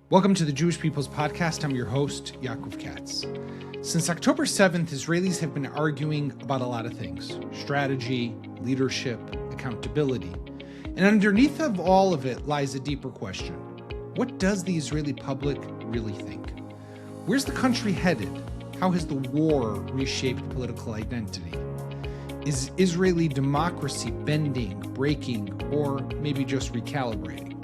Welcome to the Jewish People's Podcast. I'm your host, Yaakov Katz. Since October 7th, Israelis have been arguing about a lot of things: strategy, leadership, accountability. And underneath of all of it lies a deeper question. What does the Israeli public really think? Where's the country headed? How has the war reshaped political identity? Is Israeli democracy bending, breaking, or maybe just recalibrating?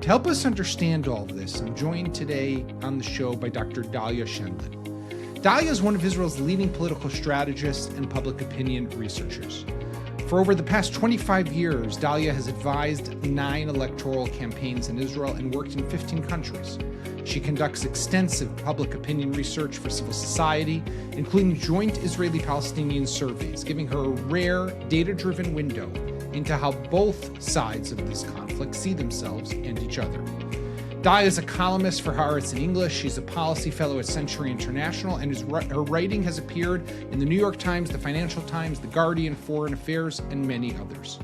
To help us understand all of this, I'm joined today on the show by Dr. Dahlia Scheindlin. Dahlia is one of Israel's leading political strategists and public opinion researchers. For over the past 25 years, Dahlia has advised 9 electoral campaigns in Israel and worked in 15 countries. She conducts extensive public opinion research for civil society, including joint Israeli-Palestinian surveys, giving her a rare, data-driven window into how both sides of this conflict see themselves and each other. Dahlia is a columnist for Haaretz in English. She's a policy fellow at Century International, and her writing has appeared in the New York Times, the Financial Times, the Guardian, Foreign Affairs, and many others.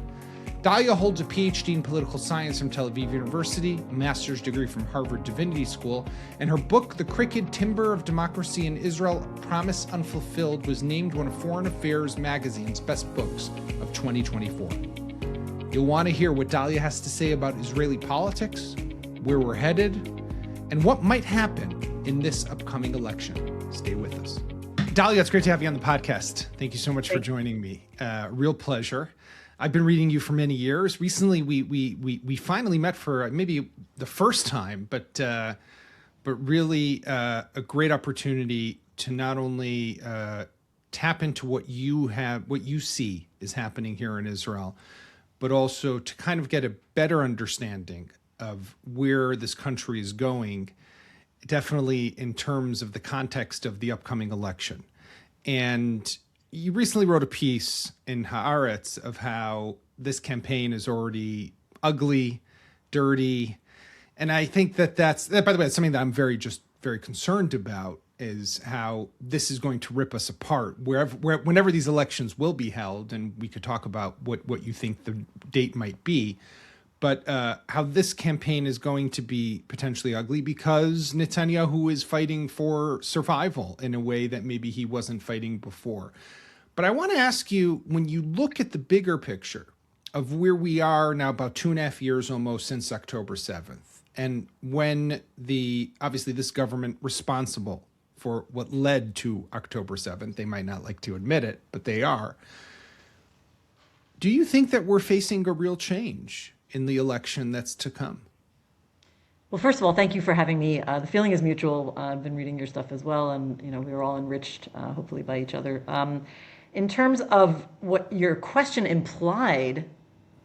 Dahlia holds a PhD in political science from Tel Aviv University, a master's degree from Harvard Divinity School, and her book, The Crooked Timber of Democracy in Israel, Promise Unfulfilled, was named one of Foreign Affairs magazine's best books of 2024. You'll want to hear what Dahlia has to say about Israeli politics, where we're headed, and what might happen in this upcoming election. Stay with us. Dahlia, it's great to have you on the podcast. Thank you so much for joining me. Real pleasure. I've been reading you for many years. Recently, we finally met for maybe the first time, but really a great opportunity to not only tap into what you see is happening here in Israel, but also to kind of get a better understanding of where this country is going, definitely in terms of the context of the upcoming election. And you recently wrote a piece in Haaretz of how this campaign is already ugly, dirty. And I think that by the way, it's something that I'm very concerned about, is how this is going to rip us apart whenever these elections will be held. And we could talk about what you think the date might be, but how this campaign is going to be potentially ugly because Netanyahu is fighting for survival in a way that maybe he wasn't fighting before. But I want to ask you, when you look at the bigger picture of where we are now, about 2.5 years almost since October 7th, and when obviously this government responsible for what led to October 7th, they might not like to admit it, but they are. Do you think that we're facing a real change in the election that's to come? Well, first of all, thank you for having me. The feeling is mutual. I've been reading your stuff as well, and we were all enriched, hopefully, by each other. In terms of what your question implied,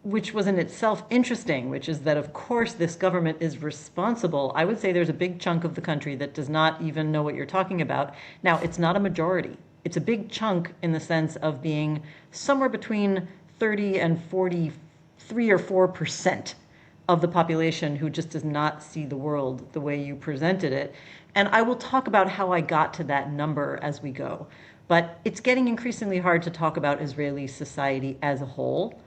which was in itself interesting, which is that, of course, this government is responsible. I would say there's a big chunk of the country that does not even know what you're talking about. Now, it's not a majority. It's a big chunk in the sense of being somewhere between 30 and 43 or 4% of the population who just does not see the world the way you presented it. And I will talk about how I got to that number as we go. But it's getting increasingly hard to talk about Israeli society as a whole.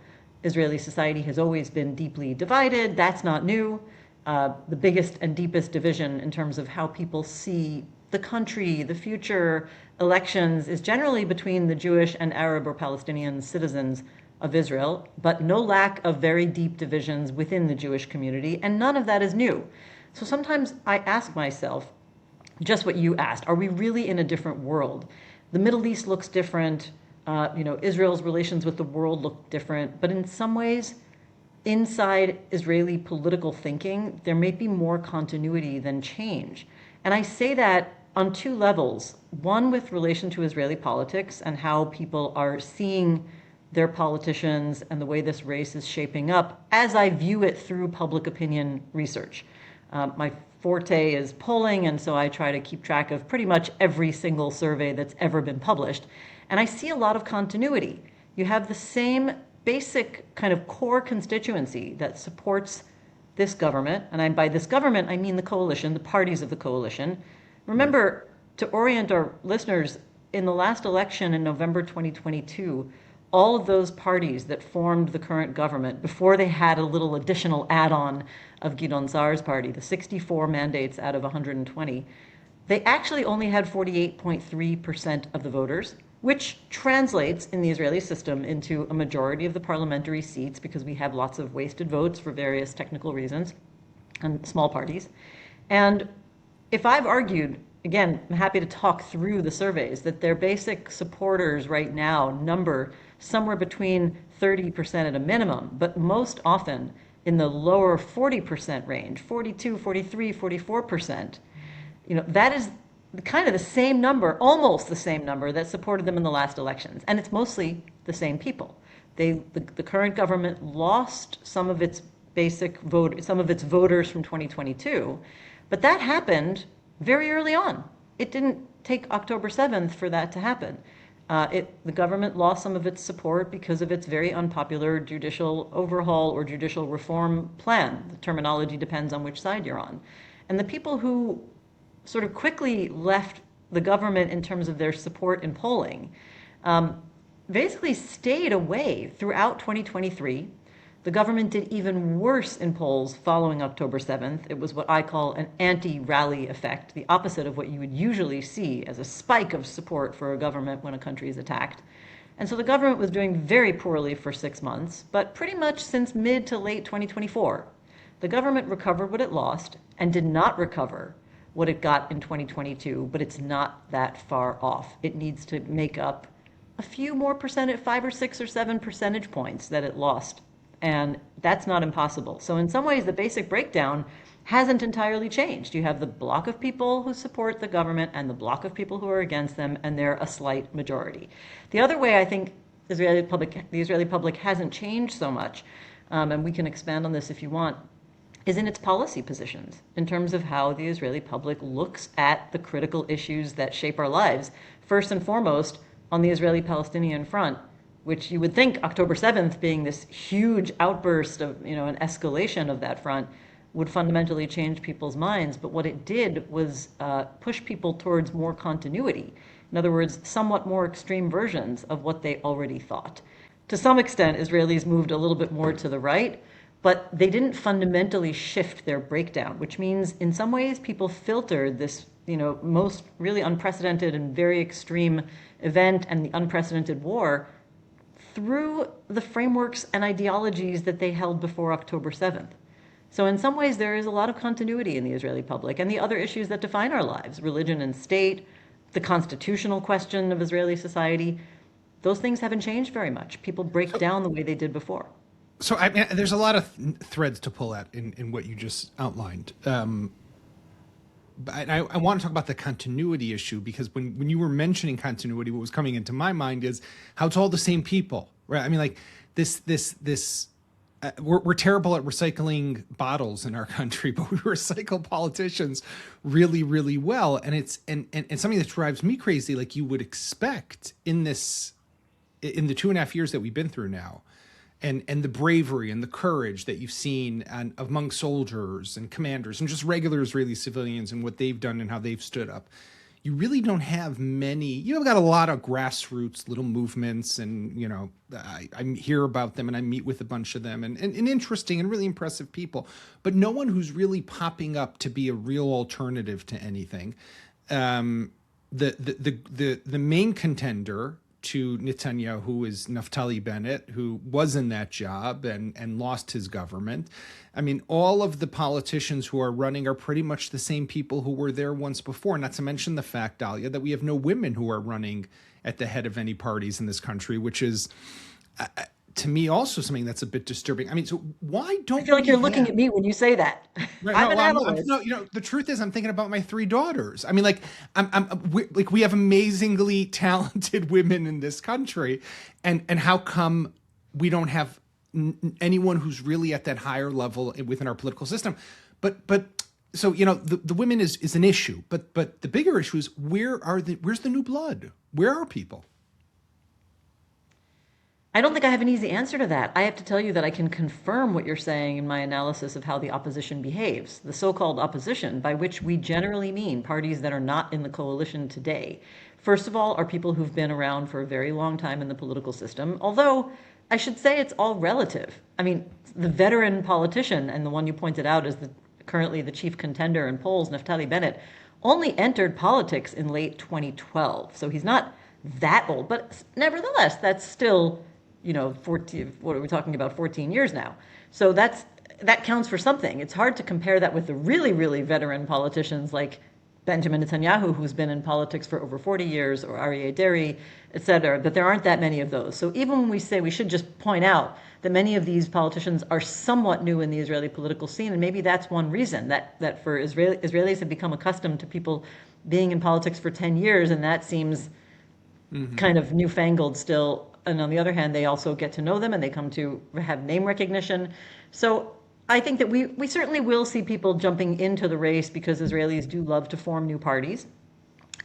Israeli society has always been deeply divided. That's not new. The biggest and deepest division in terms of how people see the country, the future, elections, is generally between the Jewish and Arab or Palestinian citizens of Israel, but no lack of very deep divisions within the Jewish community, and none of that is new. So sometimes I ask myself, just what you asked, are we really in a different world? The Middle East looks different. Israel's relations with the world look different, but in some ways, inside Israeli political thinking, there may be more continuity than change. And I say that on 2 levels. One, with relation to Israeli politics and how people are seeing their politicians and the way this race is shaping up, as I view it through public opinion research. My forte is polling, and so I try to keep track of pretty much every single survey that's ever been published. And I see a lot of continuity. You have the same basic kind of core constituency that supports this government. And by this government, I mean the coalition, the parties of the coalition. Remember, to orient our listeners, in the last election in November 2022, all of those parties that formed the current government before they had a little additional add-on of Gideon Sa'ar's party, the 64 mandates out of 120, they actually only had 48.3% of the voters, which translates in the Israeli system into a majority of the parliamentary seats because we have lots of wasted votes for various technical reasons and small parties. And if I've argued, again, I'm happy to talk through the surveys, that their basic supporters right now number somewhere between 30% at a minimum, but most often in the lower 40% range, 42, 43, 44%. That is kind of the same number, almost the same number that supported them in the last elections. And it's mostly the same people. The current government lost some of its some of its voters from 2022, but that happened very early on. It didn't take October 7th for that to happen. The government lost some of its support because of its very unpopular judicial overhaul or judicial reform plan. The terminology depends on which side you're on. And the people who sort of quickly left the government in terms of their support in polling basically stayed away throughout 2023. The government did even worse in polls following October 7th. It was what I call an anti-rally effect, the opposite of what you would usually see as a spike of support for a government when a country is attacked. And so the government was doing very poorly for 6 months, but pretty much since mid to late 2024, the government recovered what it lost and did not recover what it got in 2022, but it's not that far off. It needs to make up a few more percentage, 5 or 6 or 7 percentage points that it lost. And that's not impossible. So in some ways, the basic breakdown hasn't entirely changed. You have the block of people who support the government and the block of people who are against them, and they're a slight majority. The other way I think the Israeli public hasn't changed so much, and we can expand on this if you want, is in its policy positions in terms of how the Israeli public looks at the critical issues that shape our lives. First and foremost, on the Israeli-Palestinian front, which you would think October 7th being this huge outburst of, an escalation of that front would fundamentally change people's minds. But what it did was push people towards more continuity. In other words, somewhat more extreme versions of what they already thought. To some extent, Israelis moved a little bit more to the right, but they didn't fundamentally shift their breakdown, which means in some ways people filtered this, most really unprecedented and very extreme event and the unprecedented war through the frameworks and ideologies that they held before October 7th. So in some ways, there is a lot of continuity in the Israeli public and the other issues that define our lives, religion and state, the constitutional question of Israeli society. Those things haven't changed very much. People break down the way they did before. So I mean, there's a lot of threads to pull at in what you just outlined. But I want to talk about the continuity issue, because when you were mentioning continuity, what was coming into my mind is how it's all the same people, right? I mean, like we're terrible at recycling bottles in our country, but we recycle politicians really, really well. And it's and something that drives me crazy, like you would expect in the 2.5 years that we've been through now. And the bravery and the courage that you've seen among soldiers and commanders and just regular Israeli civilians and what they've done and how they've stood up. You really don't have many. You've got a lot of grassroots little movements, and I hear about them and I meet with a bunch of them and interesting and really impressive people, but no one who's really popping up to be a real alternative to anything. The main contender to Netanyahu is Naftali Bennett, who was in that job and lost his government. I mean, all of the politicians who are running are pretty much the same people who were there once before, not to mention the fact, Dahlia, that we have no women who are running at the head of any parties in this country, which is, to me, also something that's a bit disturbing. I mean, so why don't I feel like you're looking at me when you say that. Right, I'm an analyst. The truth is, I'm thinking about my 3 daughters. I mean, we have amazingly talented women in this country, and how come we don't have anyone who's really at that higher level within our political system? But so the women is an issue, but the bigger issue is where's the new blood? Where are people? I don't think I have an easy answer to that. I have to tell you that I can confirm what you're saying in my analysis of how the opposition behaves. The so-called opposition, by which we generally mean parties that are not in the coalition today, first of all, are people who've been around for a very long time in the political system, although I should say it's all relative. I mean, the veteran politician, and the one you pointed out is currently the chief contender in polls, Naftali Bennett, only entered politics in late 2012. So he's not that old, but nevertheless, that's still 14, what are we talking about, 14 years now. So that counts for something. It's hard to compare that with the really, really veteran politicians like Benjamin Netanyahu, who's been in politics for over 40 years, or Aryeh Deri, et cetera, but there aren't that many of those. So even when we say, we should just point out that many of these politicians are somewhat new in the Israeli political scene, and maybe that's one reason that for Israelis have become accustomed to people being in politics for 10 years, and that seems kind of newfangled still. And on the other hand, they also get to know them and they come to have name recognition. So I think that we certainly will see people jumping into the race because Israelis do love to form new parties.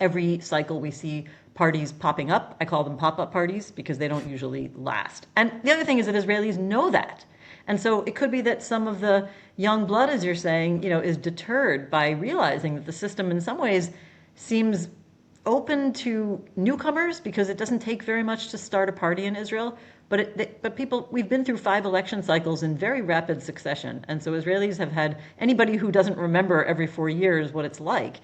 Every cycle we see parties popping up. I call them pop-up parties because they don't usually last. And the other thing is that Israelis know that. And so it could be that some of the young blood, as you're saying, is deterred by realizing that the system in some ways seems open to newcomers because it doesn't take very much to start a party in Israel. But people, we've been through 5 election cycles in very rapid succession. And so Israelis have had, anybody who doesn't remember every 4 years what it's like,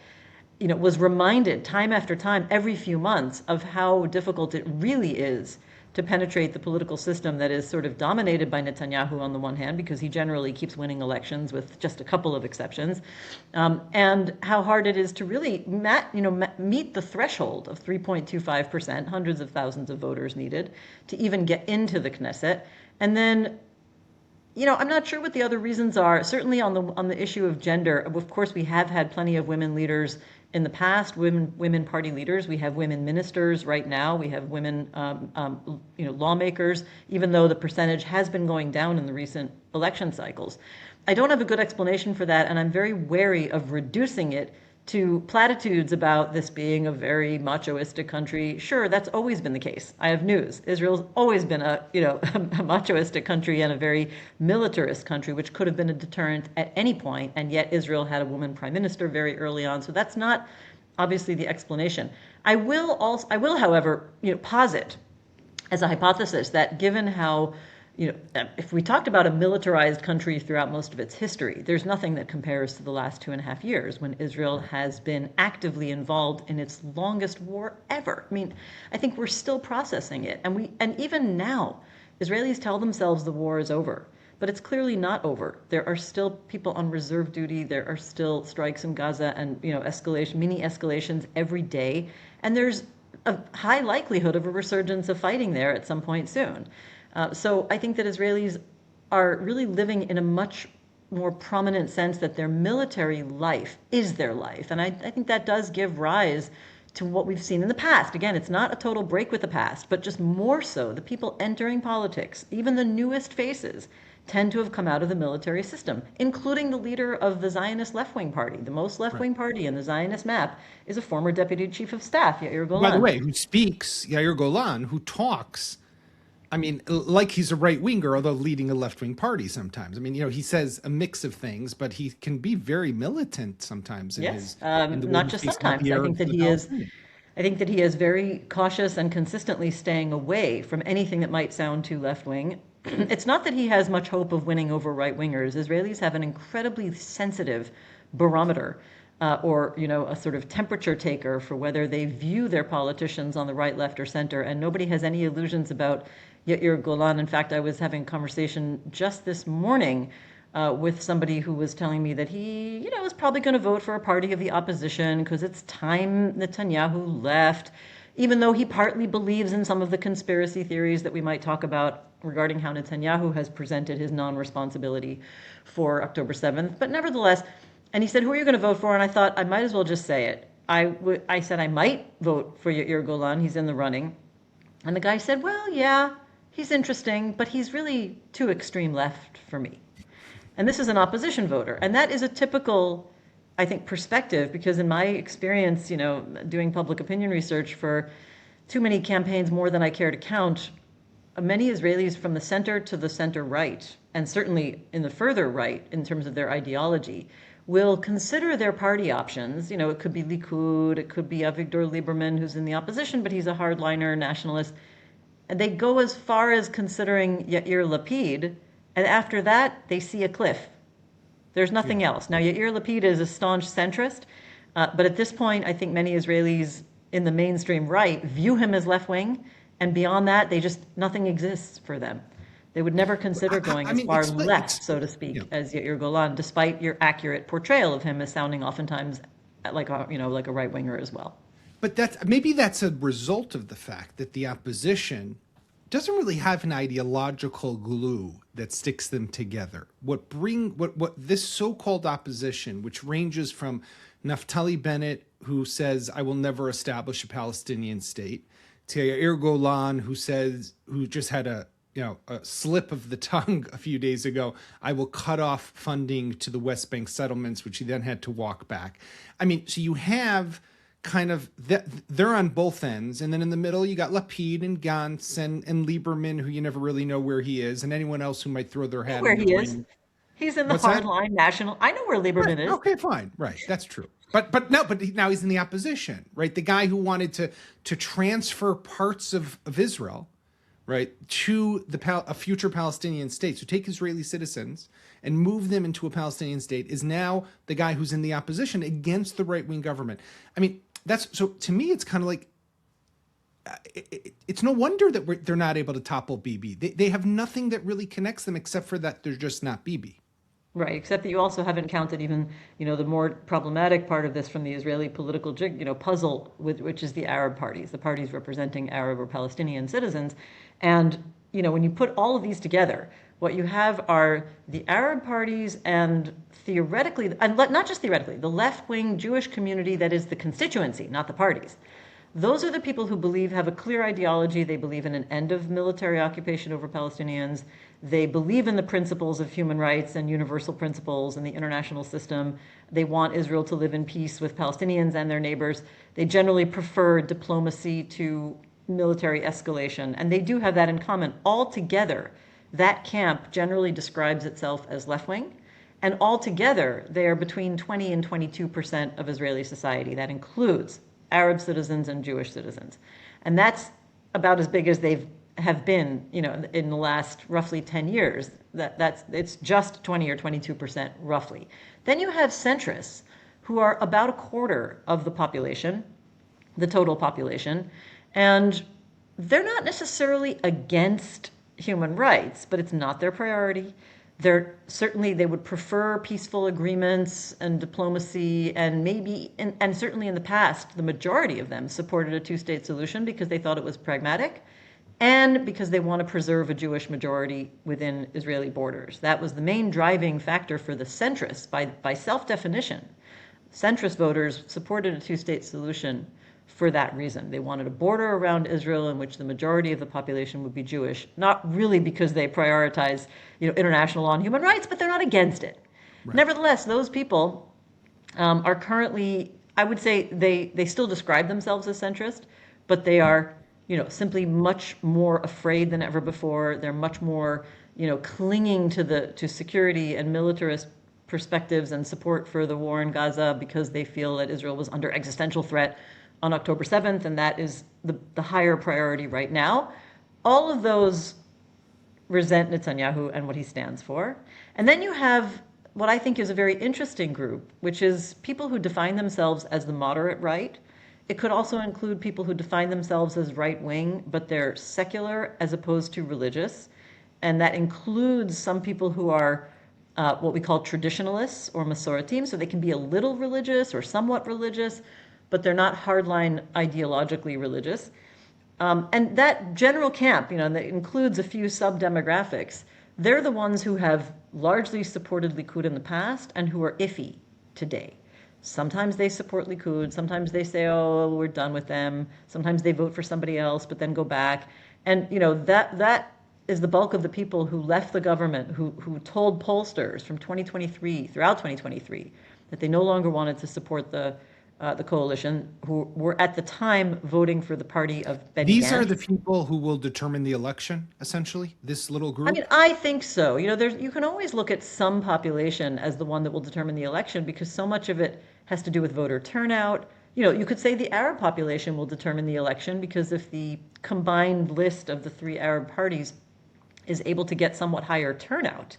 was reminded time after time, every few months, of how difficult it really is to penetrate the political system that is sort of dominated by Netanyahu on the one hand, because he generally keeps winning elections with just a couple of exceptions, and how hard it is to really meet the threshold of 3.25%, hundreds of thousands of voters needed to even get into the Knesset. And then, I'm not sure what the other reasons are. Certainly on the issue of gender, of course, we have had plenty of women leaders in the past, women party leaders. We have women ministers right now. We have women, lawmakers, even though the percentage has been going down in the recent election cycles. I don't have a good explanation for that, and I'm very wary of reducing it to platitudes about this being a very machoistic country. Sure, that's always been the case. I have news. Israel's always been a machoistic country and a very militarist country, which could have been a deterrent at any point, and yet Israel had a woman prime minister very early on. So that's not obviously the explanation. I will, however, posit as a hypothesis that given how if we talked about a militarized country throughout most of its history, there's nothing that compares to the last 2.5 years when Israel has been actively involved in its longest war ever. I mean, I think we're still processing it. And even now, Israelis tell themselves the war is over, but it's clearly not over. There are still people on reserve duty. There are still strikes in Gaza and, mini escalations every day. And there's a high likelihood of a resurgence of fighting there at some point soon. So I think that Israelis are really living in a much more prominent sense that their military life is their life. And I think that does give rise to what we've seen in the past. Again, it's not a total break with the past, but just more so the people entering politics, even the newest faces, tend to have come out of the military system, including the leader of the Zionist left-wing party. The most left-wing party in the Zionist map is a former deputy chief of staff, Yair Golan. By the way, who speaks, Yair Golan, who talks, like he's a right-winger, although leading a left-wing party sometimes. He says a mix of things, but he can be very militant sometimes. Yes, not just sometimes. I think that he is very cautious and consistently staying away from anything that might sound too left-wing. It's not that he has much hope of winning over right-wingers. Israelis have an incredibly sensitive barometer, or a sort of temperature taker for whether they view their politicians on the right, left, or center, and nobody has any illusions about Yair Golan. In fact, I was having a conversation just this morning with somebody who was telling me that he, is probably going to vote for a party of the opposition because it's time Netanyahu left, even though he partly believes in some of the conspiracy theories that we might talk about regarding how Netanyahu has presented his non-responsibility for October 7th. But nevertheless, and he said, who are you going to vote for? And I thought, I might as well just say it. I said I might vote for Yair Golan. He's in the running. And the guy said, well, yeah, he's interesting, but he's really too extreme left for me. And this is an opposition voter. And that is a typical, I think, perspective, because in my experience, doing public opinion research for too many campaigns, more than I care to count, many Israelis from the center to the center right, and certainly in the further right in terms of their ideology, will consider their party options. It could be Likud, it could be Avigdor Lieberman, who's in the opposition, but he's a hardliner nationalist. And they go as far as considering Yair Lapid, and after that, they see a cliff. There's nothing else. Now, Yair Lapid is a staunch centrist, but at this point, I think many Israelis in the mainstream right view him as left-wing, and beyond that, nothing exists for them. They would never consider going as far left, so to speak, as Yair Golan, despite your accurate portrayal of him as sounding oftentimes like a right-winger as well. But maybe that's a result of the fact that the opposition doesn't really have an ideological glue that sticks them together. What this so-called opposition, which ranges from Naftali Bennett, who says, I will never establish a Palestinian state, to Yair Golan, who just had a slip of the tongue a few days ago, I will cut off funding to the West Bank settlements, which he then had to walk back. So you have kind of, they're on both ends. And then in the middle, you got Lapid and Gantz and Lieberman, who you never really know where he is, and anyone else who might throw their hat in the ring. He's in the hardline national. I know where Lieberman is. Okay, fine. Right. That's true. But now he's in the opposition, right? The guy who wanted to transfer parts of Israel, right, to a future Palestinian state. So take Israeli citizens and move them into a Palestinian state is now the guy who's in the opposition against the right-wing government. So to me, it's kind of like, it's no wonder that they're not able to topple Bibi. They have nothing that really connects them except for that they're just not Bibi. Right, except that you also haven't counted even, the more problematic part of this from the Israeli political puzzle, which is the Arab parties, the parties representing Arab or Palestinian citizens. And, when you put all of these together, what you have are the Arab parties and theoretically, and not just theoretically, the left-wing Jewish community that is the constituency, not the parties. Those are the people who have a clear ideology. They believe in an end of military occupation over Palestinians. They believe in the principles of human rights and universal principles and the international system. They want Israel to live in peace with Palestinians and their neighbors. They generally prefer diplomacy to military escalation. And they do have that in common. Altogether, that camp generally describes itself as left-wing. And altogether, they are between 20 and 22% of Israeli society. That includes Arab citizens and Jewish citizens. And that's about as big as they have been, in the last roughly 10 years. It's just 20 or 22% roughly. Then you have centrists who are about a quarter of the population, the total population, and they're not necessarily against human rights, but it's not their priority. They would prefer peaceful agreements and diplomacy, and and certainly in the past, the majority of them supported a two-state solution because they thought it was pragmatic and because they want to preserve a Jewish majority within Israeli borders. That was the main driving factor for the centrists. By self-definition, centrist voters supported a two-state solution for that reason. They wanted a border around Israel in which the majority of the population would be Jewish, not really because they prioritize, international law and human rights, but they're not against it. Right. Nevertheless, those people are currently, I would say, they still describe themselves as centrist, but they are, simply much more afraid than ever before. They're much more, clinging to security and militarist perspectives and support for the war in Gaza because they feel that Israel was under existential threat on October 7th, and that is the higher priority right now. All of those resent Netanyahu and what he stands for. And then you have what I think is a very interesting group, which is people who define themselves as the moderate right. It could also include people who define themselves as right-wing, but they're secular as opposed to religious. And that includes some people who are what we call traditionalists or Masoretim, so they can be a little religious or somewhat religious, but they're not hardline ideologically religious. And that general camp, that includes a few sub-demographics, they're the ones who have largely supported Likud in the past and who are iffy today. Sometimes they support Likud, sometimes they say, oh, we're done with them. Sometimes they vote for somebody else, but then go back. And, that is the bulk of the people who left the government, who told pollsters from 2023, throughout 2023, that they no longer wanted to support the the coalition, who were at the time voting for the party of Benny These Gantz. are the people who will determine the election, essentially, this little group? I mean, I think so. You can always look at some population as the one that will determine the election because so much of it has to do with voter turnout. You could say the Arab population will determine the election because if the combined list of the three Arab parties is able to get somewhat higher turnout,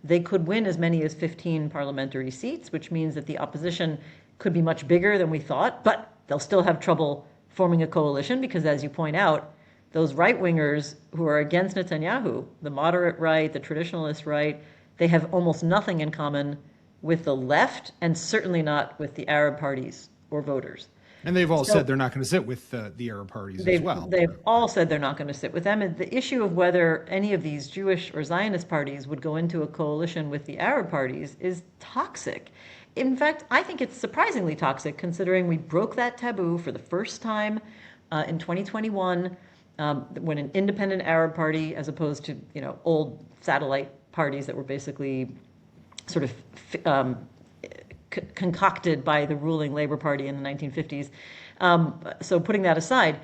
they could win as many as 15 parliamentary seats, which means that the opposition could be much bigger than we thought, but they'll still have trouble forming a coalition because, as you point out, those right-wingers who are against Netanyahu, the moderate right, the traditionalist right, they have almost nothing in common with the left and certainly not with the Arab parties or voters. And they've all said they're not going to sit with the Arab parties as well. They've all said they're not going to sit with them. And the issue of whether any of these Jewish or Zionist parties would go into a coalition with the Arab parties is toxic. In fact, I think it's surprisingly toxic considering we broke that taboo for the first time in 2021 when an independent Arab party, as opposed to old satellite parties that were basically sort of concocted by the ruling Labour Party in the 1950s. So putting that aside,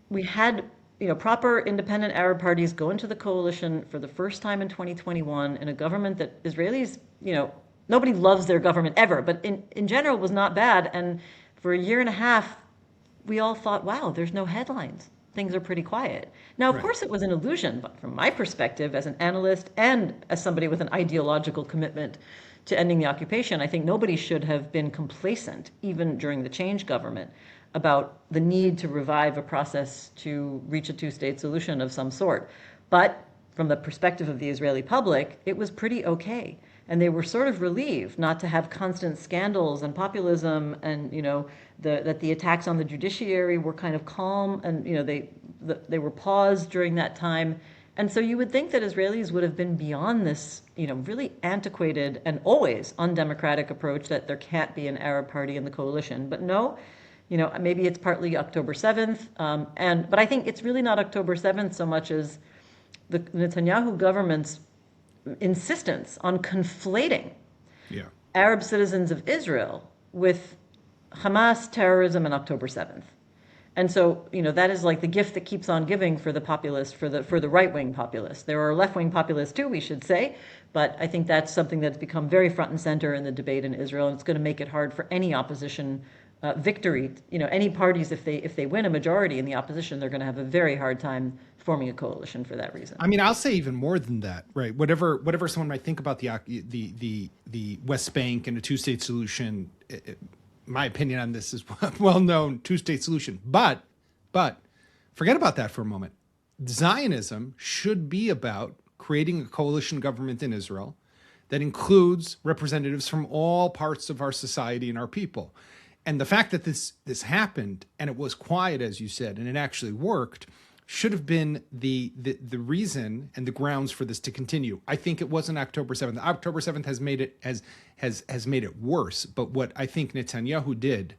we had proper independent Arab parties go into the coalition for the first time in 2021 in a government that Israelis, nobody loves their government ever, but in general was not bad. And for a year and a half, we all thought, wow, there's no headlines. Things are pretty quiet. Now, of course, it was an illusion, but from my perspective as an analyst and as somebody with an ideological commitment to ending the occupation, I think nobody should have been complacent, even during the change government, about the need to revive a process to reach a two-state solution of some sort. But from the perspective of the Israeli public, it was pretty okay. And they were sort of relieved not to have constant scandals and populism and, that the attacks on the judiciary were kind of calm and, they were paused during that time. And so you would think that Israelis would have been beyond this, really antiquated and always undemocratic approach that there can't be an Arab party in the coalition. But no, maybe it's partly October 7th. But I think it's really not October 7th so much as the Netanyahu government's insistence on conflating Arab citizens of Israel with Hamas terrorism on October 7th. And so, that is like the gift that keeps on giving for the populist, for the right-wing populist. There are left-wing populists too, we should say, but I think that's something that's become very front and center in the debate in Israel, and it's going to make it hard for any opposition victory. Any parties, if they win a majority in the opposition, they're going to have a very hard time forming a coalition for that reason. I mean, I'll say even more than that, right? Whatever someone might think about the West Bank and a two-state solution. My opinion on this is well-known two-state solution. But forget about that for a moment. Zionism should be about creating a coalition government in Israel that includes representatives from all parts of our society and our people. And the fact that this happened and it was quiet, as you said, and it actually worked, should have been the reason and the grounds for this to continue. I think it wasn't October 7th. October 7th has made it has made it worse. But what I think Netanyahu did,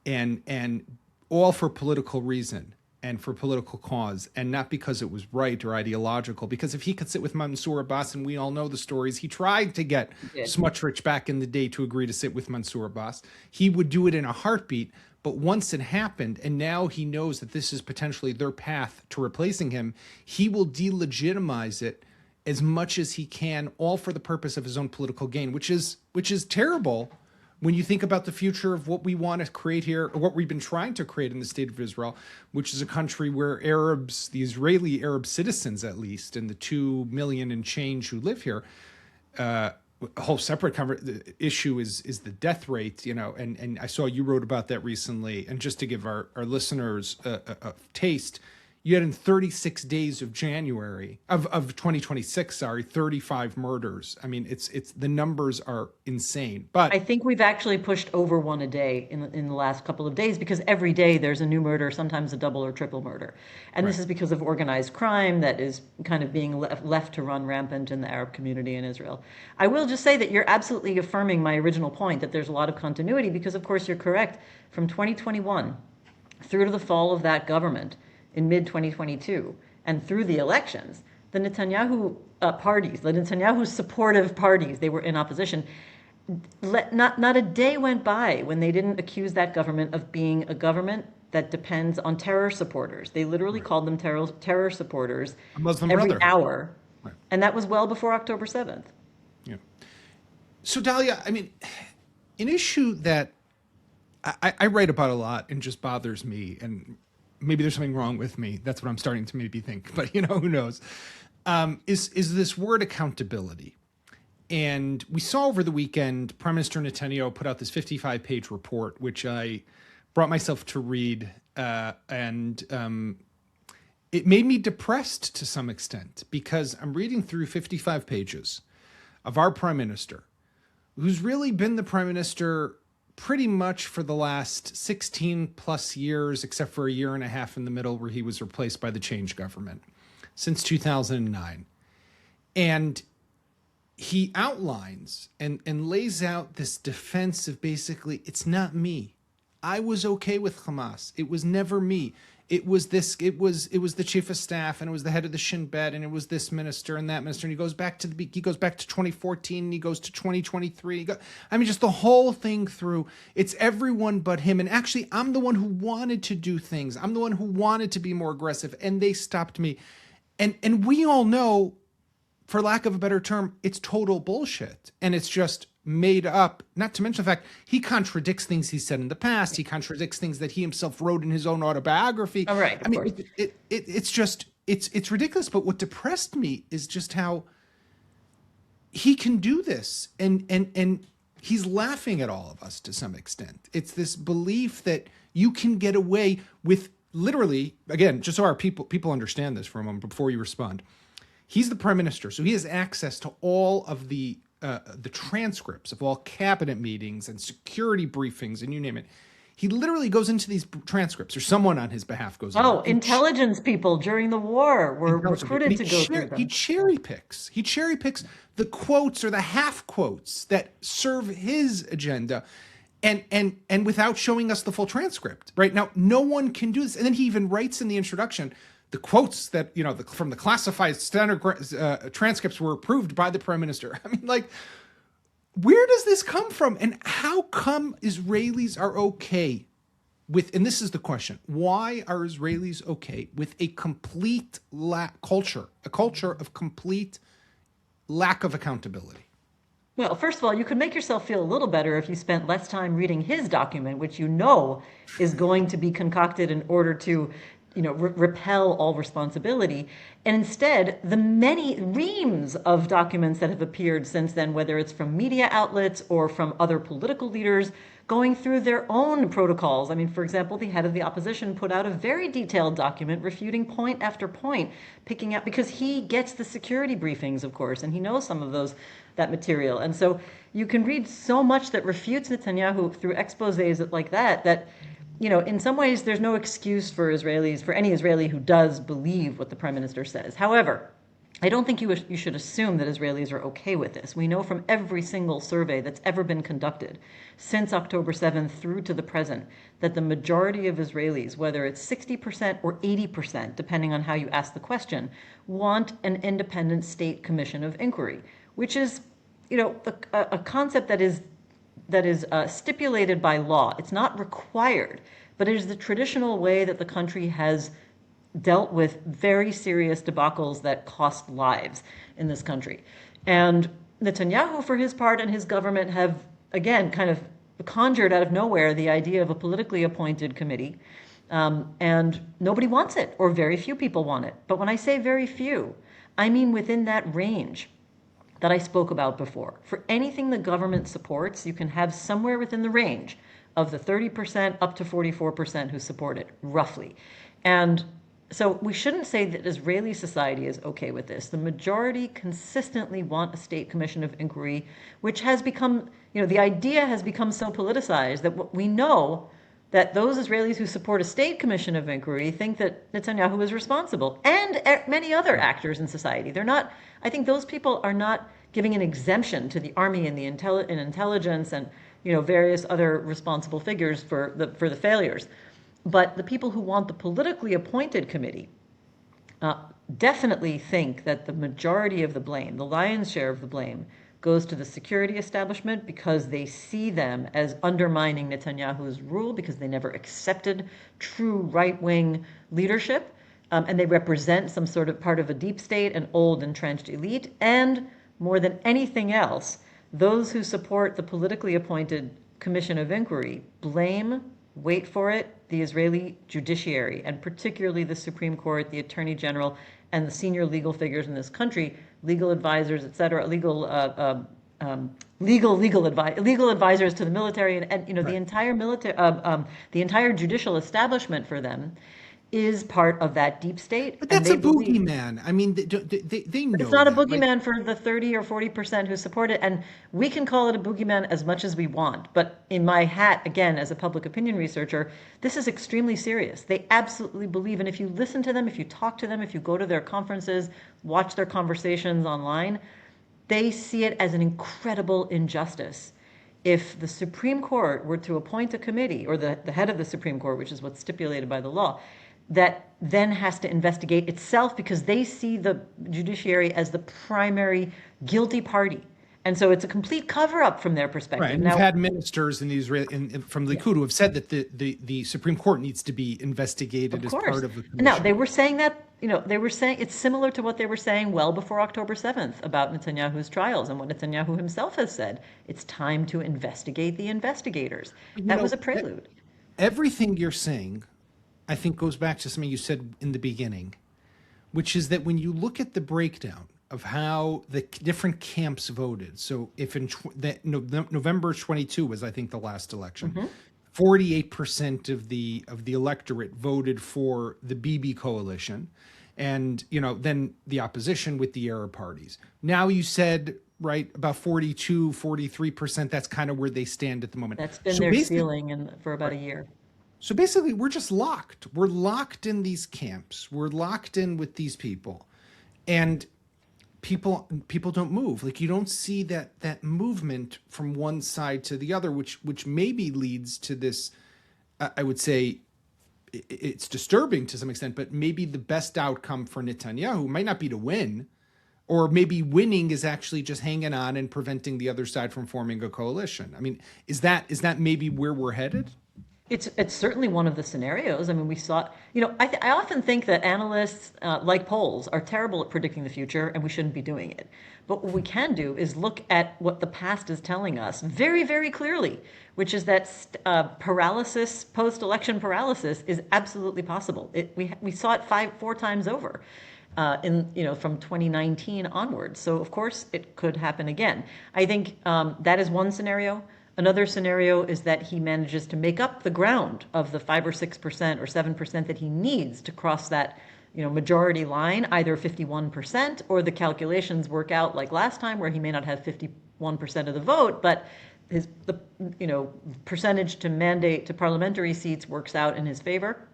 and all for political reason and for political cause, and not because it was right or ideological, because if he could sit with Mansour Abbas, and we all know the stories, he tried to get Smotrich back in the day to agree to sit with Mansour Abbas. He would do it in a heartbeat. But once it happened, and now he knows that this is potentially their path to replacing him, he will delegitimize it as much as he can, all for the purpose of his own political gain, which is terrible when you think about the future of what we want to create here, or what we've been trying to create in the state of Israel, which is a country where Arabs, the Israeli Arab citizens at least, and the 2 million and change who live here, a whole separate issue is the death rate, and I saw you wrote about that recently. And just to give our listeners a taste, you had in 36 days of January of 2026, 35 murders. I mean, it's the numbers are insane. But I think we've actually pushed over one a day in the last couple of days, because every day there's a new murder, sometimes a double or triple murder. And this is because of organized crime that is kind of being left to run rampant in the Arab community in Israel. I will just say that you're absolutely affirming my original point that there's a lot of continuity, because of course you're correct. From 2021 through to the fall of that government in mid-2022 and through the elections, the Netanyahu parties, the Netanyahu supportive parties, they were in opposition, not a day went by when they didn't accuse that government of being a government that depends on terror supporters. They literally called them terror supporters A Muslim every Brotherhood. hour. Right. And that was well before October 7th. Yeah. So, Dahlia, I mean, an issue that I write about a lot and just bothers me, and maybe there's something wrong with me. That's what I'm starting to maybe think, but who knows, is this word accountability. And we saw over the weekend, Prime Minister Netanyahu put out this 55-page report, which I brought myself to read, and it made me depressed to some extent, because I'm reading through 55 pages of our Prime Minister, who's really been the Prime Minister pretty much for the last 16 plus years, except for a year and a half in the middle where he was replaced by the change government, since 2009. And he outlines and lays out this defense of basically, it's not me. I was okay with Hamas. It was never me. It was the chief of staff, and it was the head of the Shin Bet, and it was this minister and that minister. And he goes back to 2014, and he goes to 2023. Just the whole thing through. It's everyone but him. And actually, I'm the one who wanted to do things. I'm the one who wanted to be more aggressive, and they stopped me. And we all know, for lack of a better term, it's total bullshit. And it's just made up, not to mention the fact he contradicts things he said in the past. He contradicts things that he himself wrote in his own autobiography. Oh, right, of course. It's ridiculous. But what depressed me is just how he can do this. And he's laughing at all of us to some extent. It's this belief that you can get away with literally, again, just so our people understand this for a moment before you respond. He's the prime minister, so he has access to all of the transcripts of all cabinet meetings and security briefings and you name it. He literally goes into these transcripts, or someone on his behalf goes. Oh, intelligence people during the war were recruited to go through them. He cherry picks the quotes or the half quotes that serve his agenda, and without showing us the full transcript. Right now, no one can do this. And then he even writes in the introduction, the quotes that, from the classified standard transcripts were approved by the prime minister. Where does this come from? And how come Israelis are okay with, and this is the question, why are Israelis okay with a complete culture of complete lack of accountability? Well, first of all, you could make yourself feel a little better if you spent less time reading his document, which is going to be concocted in order to repel all responsibility. And instead, the many reams of documents that have appeared since then, whether it's from media outlets or from other political leaders, going through their own protocols. For example, the head of the opposition put out a very detailed document refuting point after point, picking out, because he gets the security briefings, of course, and he knows some of that material. And so you can read so much that refutes Netanyahu through exposés like that, in some ways, there's no excuse for any Israeli who does believe what the prime minister says. However, I don't think you should assume that Israelis are okay with this. We know from every single survey that's ever been conducted since October 7th through to the present that the majority of Israelis, whether it's 60% or 80%, depending on how you ask the question, want an independent state commission of inquiry, which is, a concept that is stipulated by law. It's not required, but it is the traditional way that the country has dealt with very serious debacles that cost lives in this country. And Netanyahu, for his part, and his government have, again, kind of conjured out of nowhere the idea of a politically appointed committee, and nobody wants it, or very few people want it. But when I say very few, I mean within that range that I spoke about before. For anything the government supports, you can have somewhere within the range of the 30% up to 44% who support it, roughly. And so we shouldn't say that Israeli society is okay with this. The majority consistently want a state commission of inquiry, which has become, the idea has become so politicized that we know that those Israelis who support a state commission of inquiry think that Netanyahu is responsible, and many other actors in society. I think those people are not giving an exemption to the army and the intelligence and various other responsible figures for the failures. But the people who want the politically appointed committee definitely think that the majority of the blame, the lion's share of the blame goes to the security establishment because they see them as undermining Netanyahu's rule because they never accepted true right-wing leadership. And they represent some sort of part of a deep state, an old entrenched elite, and more than anything else, those who support the politically appointed Commission of Inquiry blame, wait for it, the Israeli judiciary, and particularly the Supreme Court, the Attorney General, and the senior legal figures in this country, legal advisors, et cetera, legal advisors to the military, and Right. the entire military, the entire judicial establishment for them is part of that deep state. But And that's they a believe, boogeyman. I mean, they but it's know not a that. Like, boogeyman for the 30 or 40% who support it. And we can call it a boogeyman as much as we want. But in my hat, again, as a public opinion researcher, this is extremely serious. They absolutely believe. And if you listen to them, if you talk to them, if you go to their conferences, watch their conversations online, they see it as an incredible injustice. If the Supreme Court were to appoint a committee, or the head of the Supreme Court, which is what's stipulated by the law, that then has to investigate itself because they see the judiciary as the primary guilty party. And so it's a complete cover-up from their perspective. right. And Now, you've had ministers in the from the Likud who have said that the Supreme Court needs to be investigated as part of the commission. Now, they were saying that, they were saying it's similar to what they were saying well before October 7th about Netanyahu's trials and what Netanyahu himself has said. It's time to investigate the investigators. That was a prelude. Everything you're saying, I think, goes back to something you said in the beginning, which is that when you look at the breakdown of how the different camps voted, so if in November 22 was, I think, the last election, 48% of the electorate voted for the Bibi coalition, and then the opposition with the Arab parties. Now you said, right, about 42, 43%. That's kind of where they stand at the moment. That's been their ceiling for about a year. So basically, we're just locked. We're locked in these camps. We're locked in with these people, and people don't move. Like, you don't see that movement from one side to the other, which maybe leads to this. I would say it's disturbing to some extent, but maybe the best outcome for Netanyahu might not be to win, or maybe winning is actually just hanging on and preventing the other side from forming a coalition. I mean, is that maybe where we're headed? It's certainly one of the scenarios. I mean, we saw, I often think that analysts, like polls, are terrible at predicting the future, and we shouldn't be doing it. But what we can do is look at what the past is telling us very, very clearly, which is that paralysis, post-election paralysis, is absolutely possible. We saw it 4 times over. From 2019 onwards. So of course it could happen again. I think that is one scenario. Another scenario is that he manages to make up the ground of the 5 or 6% or 7% that he needs to cross that, majority line, either 51%, or the calculations work out like last time, where he may not have 51% of the vote, but the percentage to parliamentary seats works out in his favor,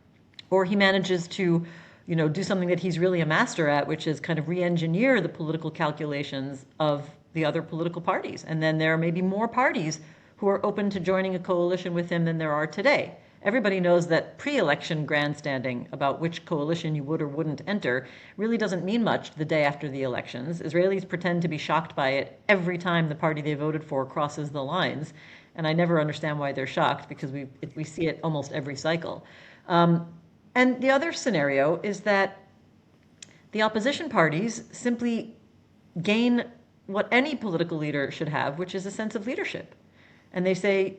or he manages to do something that he's really a master at, which is kind of re-engineer the political calculations of the other political parties. And then there may be more parties who are open to joining a coalition with him than there are today. Everybody knows that pre-election grandstanding about which coalition you would or wouldn't enter really doesn't mean much the day after the elections. Israelis pretend to be shocked by it every time the party they voted for crosses the lines. And I never understand why they're shocked, because we see it almost every cycle. And the other scenario is that the opposition parties simply gain what any political leader should have, which is a sense of leadership. And they say,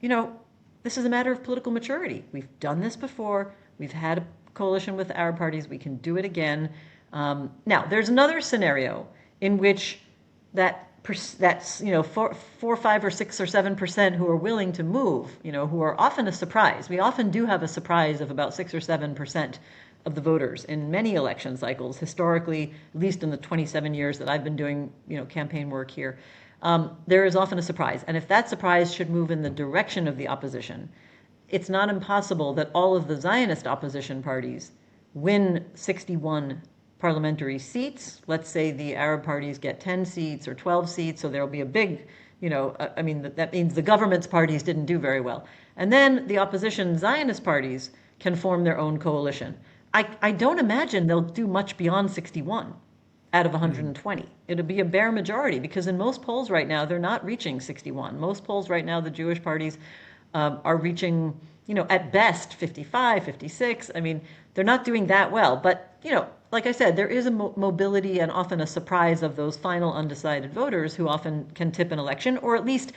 this is a matter of political maturity. We've done this before. We've had a coalition with Arab parties. We can do it again. Now, there's another scenario in which that's 4, 5, or 6, or 7% who are willing to move, who are often a surprise. We often do have a surprise of about 6 or 7% of the voters in many election cycles, historically, at least in the 27 years that I've been doing, campaign work here. There is often a surprise. And if that surprise should move in the direction of the opposition, it's not impossible that all of the Zionist opposition parties win 61 parliamentary seats. Let's say the Arab parties get 10 seats or 12 seats, so there'll be a big, that means the government's parties didn't do very well. And then the opposition Zionist parties can form their own coalition. I don't imagine they'll do much beyond 61 out of 120. It'll be a bare majority because in most polls right now, they're not reaching 61. Most polls right now, the Jewish parties are reaching, at best 55, 56. I mean, they're not doing that well. But, like I said, there is a mobility and often a surprise of those final undecided voters who often can tip an election or at least,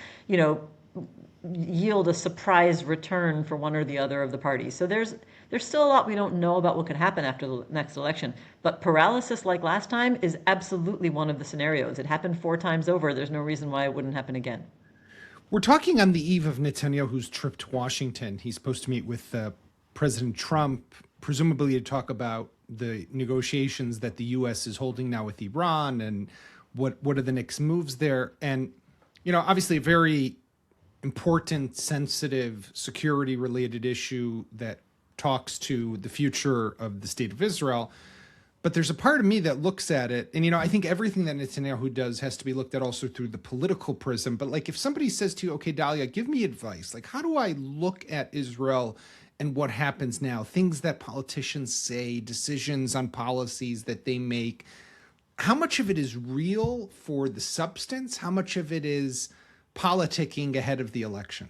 yield a surprise return for one or the other of the parties. So there's still a lot we don't know about what could happen after the next election. But paralysis like last time is absolutely one of the scenarios. It happened 4 times over. There's no reason why it wouldn't happen again. We're talking on the eve of Netanyahu's trip to Washington. He's supposed to meet with President Trump, presumably to talk about the negotiations that the U.S. is holding now with Iran and what are the next moves there. And, obviously a very important, sensitive, security-related issue that talks to the future of the state of Israel. But there's a part of me that looks at it, and I think everything that Netanyahu does has to be looked at also through the political prism. But like if somebody says to you, okay, Dahlia, give me advice. Like, how do I look at Israel and what happens now? Things that politicians say, decisions on policies that they make. How much of it is real for the substance? How much of it is politicking ahead of the election?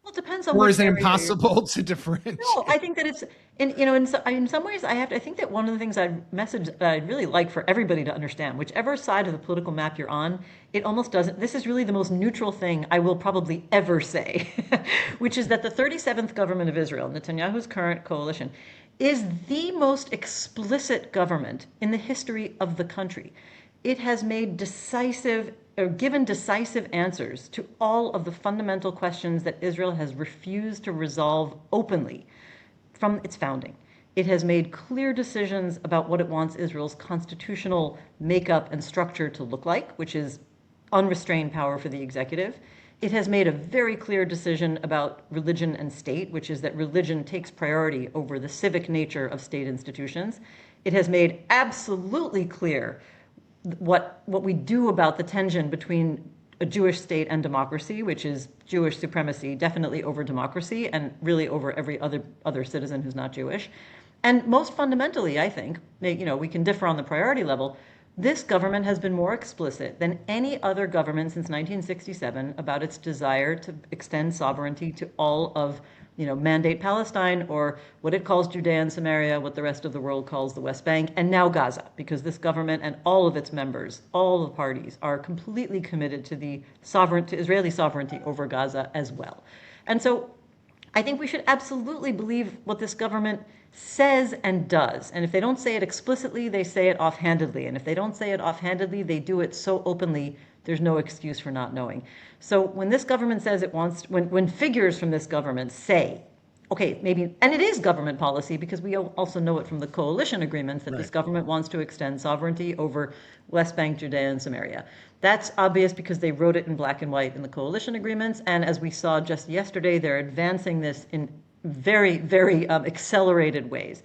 Well, it depends on. Or is it impossible to differentiate? No, I think that it's in some ways I think that one of the things I'd message that I'd really like for everybody to understand, whichever side of the political map you're on, it almost doesn't. This is really the most neutral thing I will probably ever say, which is that the 37th government of Israel, Netanyahu's current coalition, is the most explicit government in the history of the country. It has made given decisive answers to all of the fundamental questions that Israel has refused to resolve openly from its founding. It has made clear decisions about what it wants Israel's constitutional makeup and structure to look like, which is unrestrained power for the executive. It has made a very clear decision about religion and state, which is that religion takes priority over the civic nature of state institutions. It has made absolutely clear what we do about the tension between a Jewish state and democracy, which is Jewish supremacy definitely over democracy and really over every other citizen who's not Jewish. And most fundamentally, I think, we can differ on the priority level, this government has been more explicit than any other government since 1967 about its desire to extend sovereignty to all of mandate Palestine, or what it calls Judea and Samaria, what the rest of the world calls the West Bank, and now Gaza, because this government and all of its members, all the parties, are completely committed to Israeli sovereignty over Gaza as well. And so I think we should absolutely believe what this government says and does. And if they don't say it explicitly, they say it offhandedly. And if they don't say it offhandedly, they do it so openly, there's no excuse for not knowing. So when this government says it wants, when figures from this government say, okay, maybe, and it is government policy because we also know it from the coalition agreements that this government wants to extend sovereignty over West Bank, Judea, and Samaria. That's obvious because they wrote it in black and white in the coalition agreements. And as we saw just yesterday, they're advancing this in very, very accelerated ways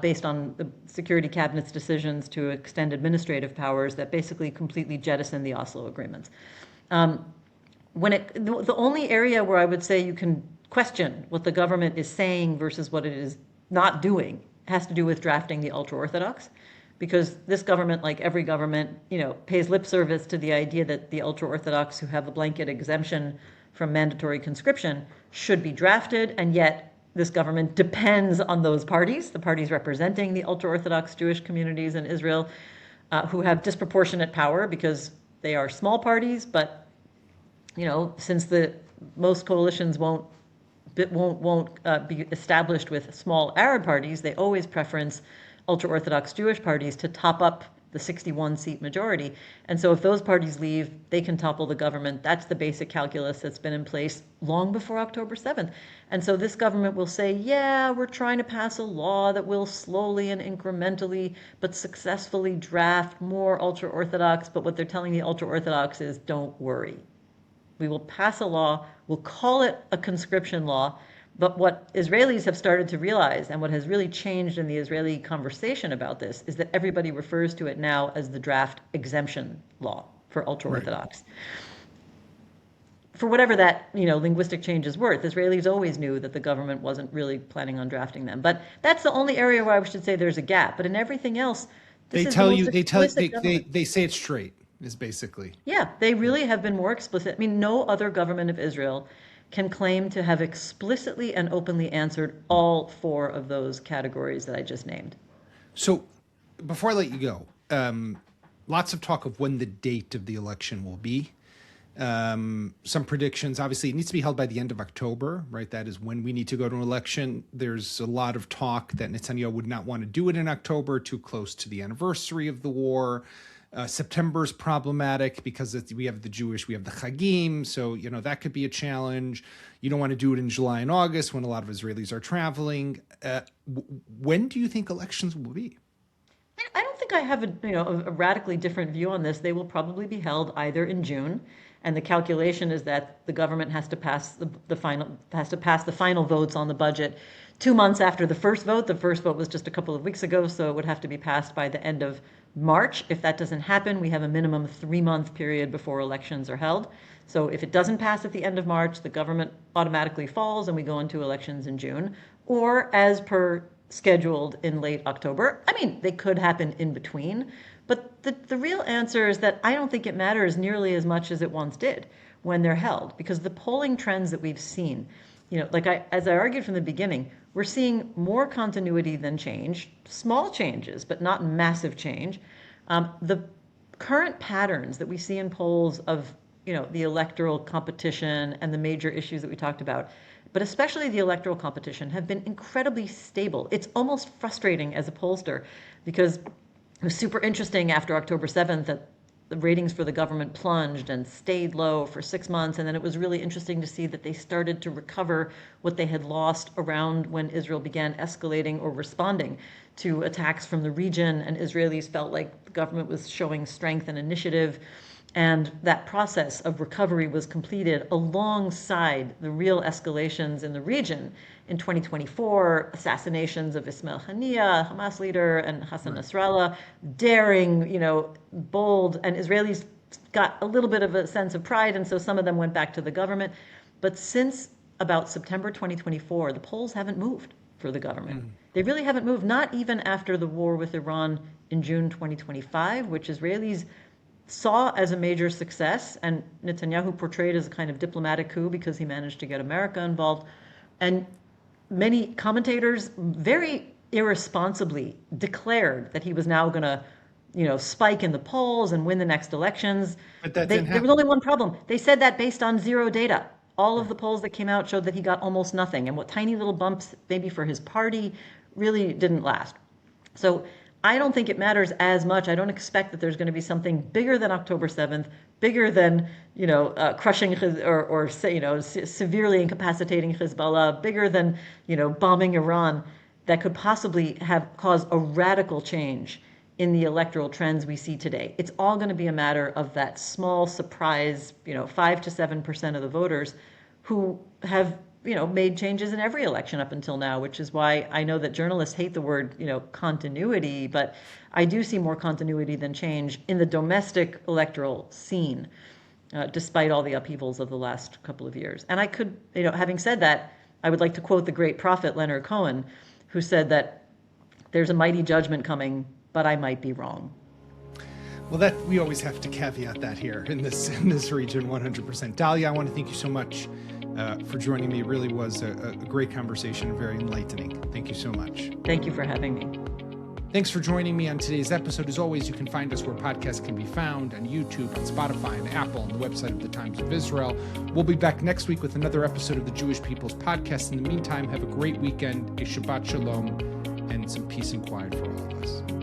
based on the Security Cabinet's decisions to extend administrative powers that basically completely jettison the Oslo agreements. The only area where I would say you can question what the government is saying versus what it is not doing has to do with drafting the ultra-Orthodox, because this government, like every government, pays lip service to the idea that the ultra-Orthodox who have a blanket exemption from mandatory conscription should be drafted, and yet this government depends on those parties, the parties representing the ultra-Orthodox Jewish communities in Israel, who have disproportionate power because they are small parties, but since most coalitions won't be established with small Arab parties, they always preference ultra-Orthodox Jewish parties to top up the 61-seat majority. And so if those parties leave, they can topple the government. That's the basic calculus that's been in place long before October 7th. And so this government will say, yeah, we're trying to pass a law that will slowly and incrementally but successfully draft more ultra-Orthodox. But what they're telling the ultra-Orthodox is, don't worry. We will pass a law, we'll call it a conscription law, but what Israelis have started to realize, and what has really changed in the Israeli conversation about this, is that everybody refers to it now as the draft exemption law for ultra-Orthodox. Right. For whatever that linguistic change is worth, Israelis always knew that the government wasn't really planning on drafting them. But that's the only area where I should say there's a gap. But in everything else, They tell you, they say it straight, is basically. Yeah, they really have been more explicit. I mean, no other government of Israel can claim to have explicitly and openly answered all four of those categories that I just named. So before I let you go, lots of talk of when the date of the election will be. Some predictions, obviously, it needs to be held by the end of October, right? That is when we need to go to an election. There's a lot of talk that Netanyahu would not want to do it in October, too close to the anniversary of the war. September's problematic because we have the Chagim, so that could be a challenge. You don't want to do it in July and August when a lot of Israelis are traveling. When do you think elections will be? I don't think I have a radically different view on this. They will probably be held either in June, and the calculation is that the government has to pass the final votes on the budget 2 months after the first vote. The first vote was just a couple of weeks ago, so it would have to be passed by the end of March. If that doesn't happen, we have a minimum 3-month period before elections are held. So if it doesn't pass at the end of March, the government automatically falls and we go into elections in June, or as per scheduled in late October. I mean, they could happen in between, but the real answer is that I don't think it matters nearly as much as it once did when they're held, because the polling trends that we've seen, as I argued from the beginning, we're seeing more continuity than change, small changes, but not massive change. The current patterns that we see in polls of, the electoral competition and the major issues that we talked about, but especially the electoral competition, have been incredibly stable. It's almost frustrating as a pollster because it was super interesting after October 7th that the ratings for the government plunged and stayed low for 6 months. And then it was really interesting to see that they started to recover what they had lost around when Israel began escalating or responding to attacks from the region. And Israelis felt like the government was showing strength and initiative. And that process of recovery was completed alongside the real escalations in the region in 2024, assassinations of Ismail Haniyeh, Hamas leader, and Hassan Nasrallah, daring, bold, and Israelis got a little bit of a sense of pride, and so some of them went back to the government. But since about September 2024, the polls haven't moved for the government. They really haven't moved, not even after the war with Iran in June 2025, which Israelis saw as a major success, and Netanyahu portrayed as a kind of diplomatic coup because he managed to get America involved. And many commentators very irresponsibly declared that he was now going to, spike in the polls and win the next elections. But that didn't happen. There was only one problem. They said that based on zero data. All of the polls that came out showed that he got almost nothing. And what tiny little bumps, maybe for his party, really didn't last. So I don't think it matters as much. I don't expect that there's going to be something bigger than October 7th, bigger than, crushing or severely incapacitating Hezbollah, bigger than, bombing Iran, that could possibly have caused a radical change in the electoral trends we see today. It's all going to be a matter of that small surprise, 5 to 7% of the voters who have made changes in every election up until now, which is why I know that journalists hate the word, continuity, but I do see more continuity than change in the domestic electoral scene, despite all the upheavals of the last couple of years. And I could, having said that, I would like to quote the great prophet Leonard Cohen, who said that there's a mighty judgment coming, but I might be wrong. Well, that we always have to caveat that here in this region 100%. Dahlia, I want to thank you so much for joining me. It really was a great conversation, very enlightening. Thank you so much. Thank you for having me. Thanks for joining me on today's episode. As always, you can find us where podcasts can be found, on YouTube, on Spotify, and Apple, on the website of the Times of Israel. We'll be back next week with another episode of the Jewish People's Podcast. In the meantime, have a great weekend, a Shabbat Shalom, and some peace and quiet for all of us.